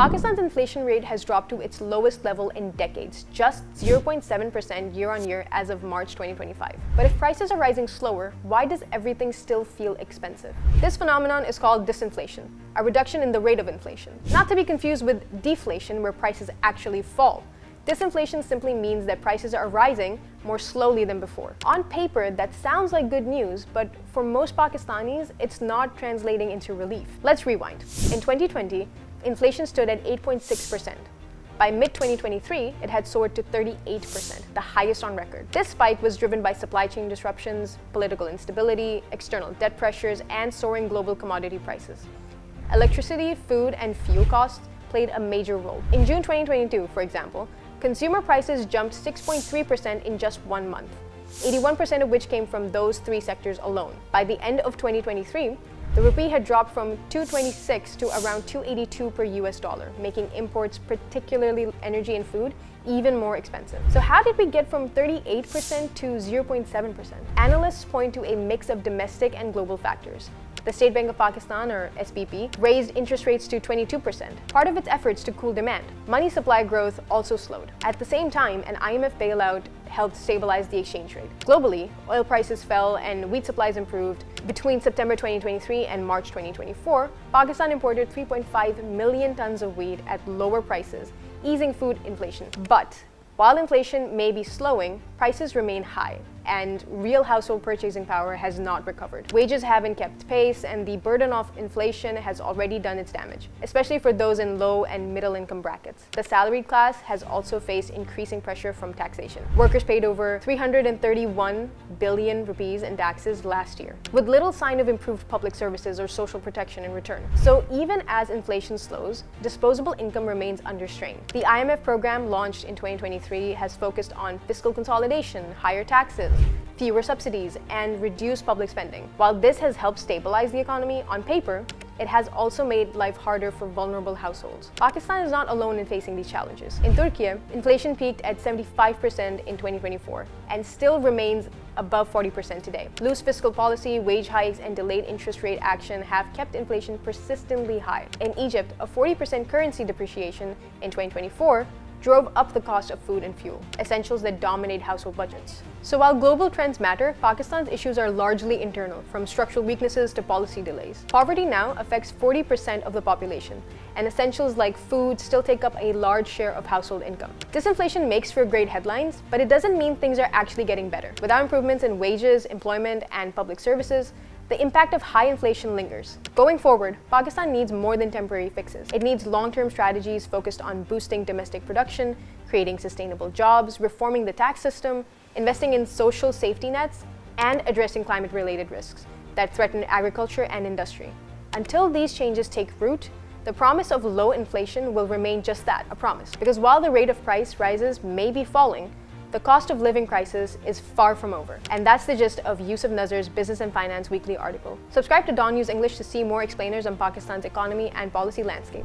Pakistan's inflation rate has dropped to its lowest level in decades, just 0.7% year-on-year as of March 2025. But if prices are rising slower, why does everything still feel expensive? This phenomenon is called disinflation, a reduction in the rate of inflation. Not to be confused with deflation, where prices actually fall. Disinflation simply means that prices are rising more slowly than before. On paper, that sounds like good news, but for most Pakistanis, it's not translating into relief. Let's rewind. In 2020, inflation stood at 8.6%. By mid-2023, it had soared to 38%, the highest on record. This spike was driven by supply chain disruptions, political instability, external debt pressures, and soaring global commodity prices. Electricity, food, and fuel costs played a major role. In June 2022, for example, consumer prices jumped 6.3% in just 1 month, 81% of which came from those three sectors alone. By the end of 2023, the rupee had dropped from 226 to around 282 per US dollar, making imports, particularly energy and food, even more expensive. So how did we get from 38% to 0.7%? Analysts point to a mix of domestic and global factors. The State Bank of Pakistan, or SBP, raised interest rates to 22%, part of its efforts to cool demand. Money supply growth also slowed. At the same time, an IMF bailout helped stabilize the exchange rate. Globally, oil prices fell and wheat supplies improved. Between September 2023 and March 2024, Pakistan imported 3.5 million tons of wheat at lower prices, easing food inflation. But while inflation may be slowing, prices remain high, and real household purchasing power has not recovered. Wages haven't kept pace, and the burden of inflation has already done its damage, especially for those in low and middle income brackets. The salaried class has also faced increasing pressure from taxation. Workers paid over 331 billion rupees in taxes last year, with little sign of improved public services or social protection in return. So even as inflation slows, disposable income remains under strain. The IMF program launched in 2023 has focused on fiscal consolidation, higher taxes, fewer subsidies, and reduced public spending. While this has helped stabilize the economy on paper, it has also made life harder for vulnerable households. Pakistan is not alone in facing these challenges. In Turkey, inflation peaked at 75% in 2024 and still remains above 40% today. Loose fiscal policy, wage hikes, and delayed interest rate action have kept inflation persistently high. In Egypt, a 40% currency depreciation in 2024 drove up the cost of food and fuel, essentials that dominate household budgets. So while global trends matter, Pakistan's issues are largely internal, from structural weaknesses to policy delays. Poverty now affects 40% of the population, and essentials like food still take up a large share of household income. Disinflation makes for great headlines, but it doesn't mean things are actually getting better. Without improvements in wages, employment, and public services, the impact of high inflation lingers. Going forward, Pakistan needs more than temporary fixes. It needs long-term strategies focused on boosting domestic production, creating sustainable jobs, reforming the tax system, investing in social safety nets, and addressing climate-related risks that threaten agriculture and industry. Until these changes take root, the promise of low inflation will remain just that, a promise. Because while the rate of price rises may be falling, the cost of living crisis is far from over. And that's the gist of Yusuf Nazar's Business and Finance weekly article. Subscribe to Dawn News English to see more explainers on Pakistan's economy and policy landscape.